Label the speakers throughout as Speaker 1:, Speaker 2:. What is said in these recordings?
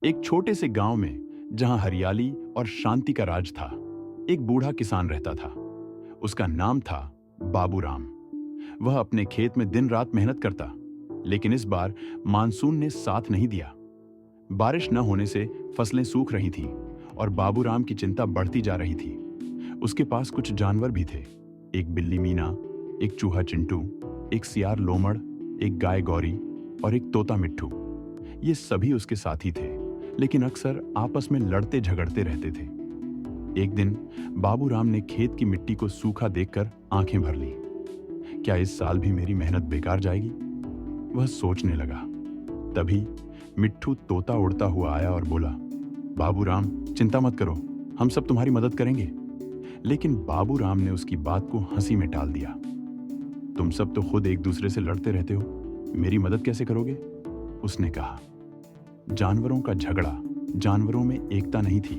Speaker 1: एक छोटे से गांव में जहां हरियाली और शांति का राज था, एक बूढ़ा किसान रहता था। उसका नाम था बाबूराम। वह अपने खेत में दिन रात मेहनत करता, लेकिन इस बार मानसून ने साथ नहीं दिया। बारिश न होने से फसलें सूख रही थीं और बाबूराम की चिंता बढ़ती जा रही थी। उसके पास कुछ जानवर भी थे। एक बिल्ली मीना, एक चूहा चिंटू, एक सियार लोमड़, एक गाय गौरी और एक तोता मिट्ठू। ये सभी उसके साथी थे, लेकिन अक्सर आपस में लड़ते झगड़ते रहते थे। एक दिन बाबूराम ने खेत की मिट्टी को सूखा देखकर आंखें भर ली। क्या इस साल भी मेरी मेहनत बेकार जाएगी? वह सोचने लगा। तभी मिट्ठू तोता उड़ता हुआ आया और बोला, बाबूराम, चिंता मत करो, हम सब तुम्हारी मदद करेंगे। लेकिन बाबूराम ने उसकी बात को हंसी में टाल दिया। तुम सब तो खुद एक दूसरे से लड़ते रहते हो, मेरी मदद कैसे करोगे? उसने कहा। जानवरों का झगड़ा, जानवरों में एकता नहीं थी।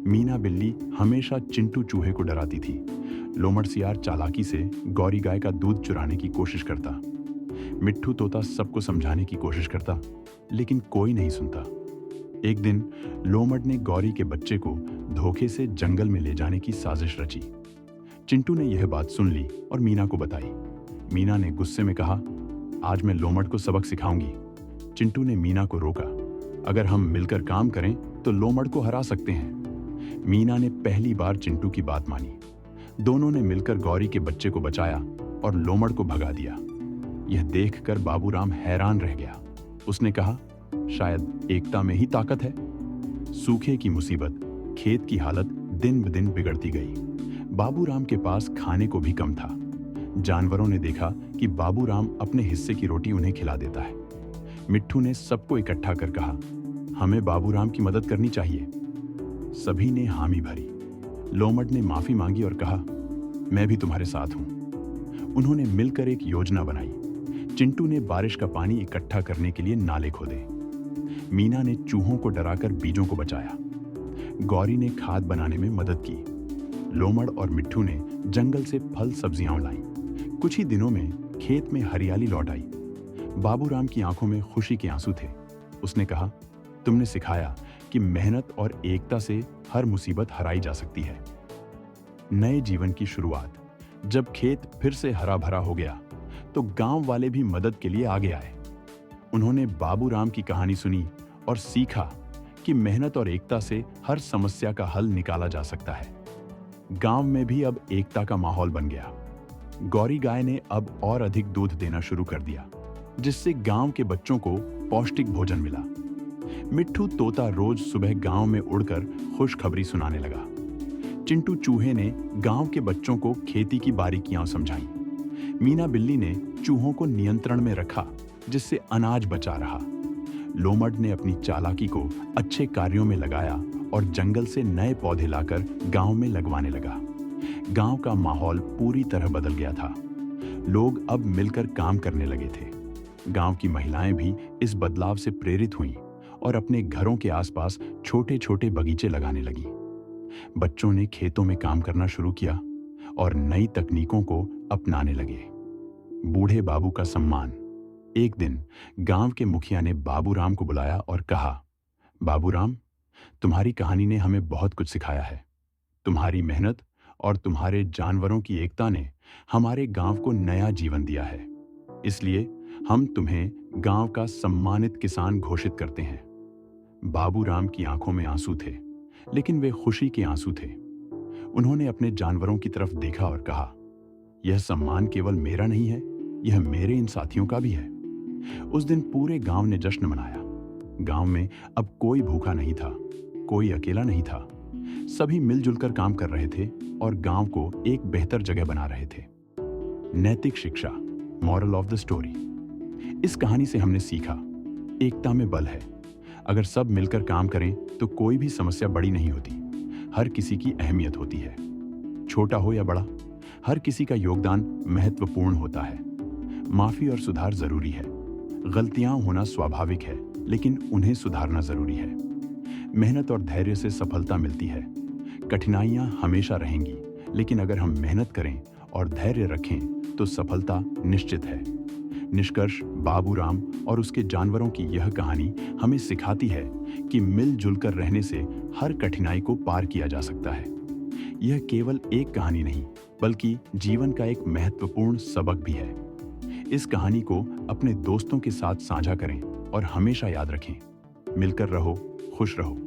Speaker 1: मीना बिल्ली हमेशा चिंटू चूहे को डराती थी। लोमड़ सियार चालाकी से गौरी गाय का दूध चुराने की कोशिश करता। मिट्ठू तोता सबको समझाने की कोशिश करता, लेकिन कोई नहीं सुनता। एक दिन लोमड़ ने गौरी के बच्चे को धोखे से जंगल में ले जाने की साजिश रची। चिंटू ने यह बात सुन ली और मीना को बताई। मीना ने गुस्से में कहा, आज मैं लोमड़ को सबक सिखाऊंगी। चिंटू ने मीना को रोका। अगर हम मिलकर काम करें तो लोमड़ को हरा सकते हैं। मीना ने पहली बार चिंटू की बात मानी। दोनों ने मिलकर गौरी के बच्चे को बचाया और लोमड़ को भगा दिया। यह देखकर बाबूराम हैरान रह गया। उसने कहा, शायद एकता में ही ताकत है। सूखे की मुसीबत, खेत की हालत दिन ब दिन बिगड़ती गई। बाबूराम के पास खाने को भी कम था। जानवरों ने देखा कि बाबूराम अपने हिस्से की रोटी उन्हें खिला देता है। मिट्ठू ने सबको इकट्ठा कर कहा, हमें बाबूराम की मदद करनी चाहिए। सभी ने हामी भरी। लोमड़ ने माफी मांगी और कहा, मैं भी तुम्हारे साथ हूं। उन्होंने मिलकर एक योजना बनाई। चिंटू ने बारिश का पानी इकट्ठा करने के लिए नाले खोदे। मीना ने चूहों को डराकर बीजों को बचाया। गौरी ने खाद बनाने में मदद की। लोमड़ और मिट्ठू ने जंगल से फल सब्जियां लाई। कुछ ही दिनों में खेत में हरियाली लौट आई। बाबूराम की आंखों में खुशी के आंसू थे। उसने कहा, तुमने सिखाया कि मेहनत और एकता से हर मुसीबत हराई जा सकती है। नए जीवन की शुरुआत। जब खेत फिर से हरा भरा हो गया तो गांव वाले भी मदद के लिए आगे आए। उन्होंने बाबूराम की कहानी सुनी और सीखा कि मेहनत और एकता से हर समस्या का हल निकाला जा सकता है। गांव में भी अब एकता का माहौल बन गया। गौरी गाय ने अब और अधिक दूध देना शुरू कर दिया, जिससे गांव के बच्चों को पौष्टिक भोजन मिला। मिट्ठू तोता रोज सुबह गांव में उड़कर खुशखबरी सुनाने लगा। चिंटू चूहे ने गांव के बच्चों को खेती की बारीकियां समझाई। मीना बिल्ली ने चूहों को नियंत्रण में रखा, जिससे अनाज बचा रहा। लोमड़ ने अपनी चालाकी को अच्छे कार्यों में लगाया और जंगल से नए पौधे लाकर गांव में लगवाने लगा। गांव का माहौल पूरी तरह बदल गया था। लोग अब मिलकर काम करने लगे थे। गांव की महिलाएं भी इस बदलाव से प्रेरित हुईं और अपने घरों के आसपास छोटे छोटे बगीचे लगाने लगीं। बच्चों ने खेतों में काम करना शुरू किया और नई तकनीकों को अपनाने लगे। बूढ़े बाबू का सम्मान। एक दिन गांव के मुखिया ने बाबूराम को बुलाया और कहा, बाबूराम, तुम्हारी कहानी ने हमें बहुत कुछ सिखाया है। तुम्हारी मेहनत और तुम्हारे जानवरों की एकता ने हमारे गांव को नया जीवन दिया है। इसलिए हम तुम्हें गांव का सम्मानित किसान घोषित करते हैं। बाबूराम की आंखों में आंसू थे, लेकिन वे खुशी के आंसू थे। उन्होंने अपने जानवरों की तरफ देखा और कहा, यह सम्मान केवल मेरा नहीं है, यह मेरे इन साथियों का भी है। उस दिन पूरे गांव ने जश्न मनाया। गांव में अब कोई भूखा नहीं था, कोई अकेला नहीं था। सभी मिलजुल कर काम कर रहे थे और गांव को एक बेहतर जगह बना रहे थे। नैतिक शिक्षा, मॉरल ऑफ द स्टोरी। इस कहानी से हमने सीखा, एकता में बल है। अगर सब मिलकर काम करें तो कोई भी समस्या बड़ी नहीं होती। हर किसी की अहमियत होती है, छोटा हो या बड़ा, हर किसी का योगदान महत्वपूर्ण होता है। माफी और सुधार जरूरी है। गलतियां होना स्वाभाविक है, लेकिन उन्हें सुधारना जरूरी है। मेहनत और धैर्य से सफलता मिलती है। कठिनाइयां हमेशा रहेंगी, लेकिन अगर हम मेहनत करें और धैर्य रखें तो सफलता निश्चित है। निष्कर्ष, बाबूराम और उसके जानवरों की यह कहानी हमें सिखाती है कि मिलजुल कर रहने से हर कठिनाई को पार किया जा सकता है। यह केवल एक कहानी नहीं, बल्कि जीवन का एक महत्वपूर्ण सबक भी है। इस कहानी को अपने दोस्तों के साथ साझा करें और हमेशा याद रखें, मिलकर रहो, खुश रहो।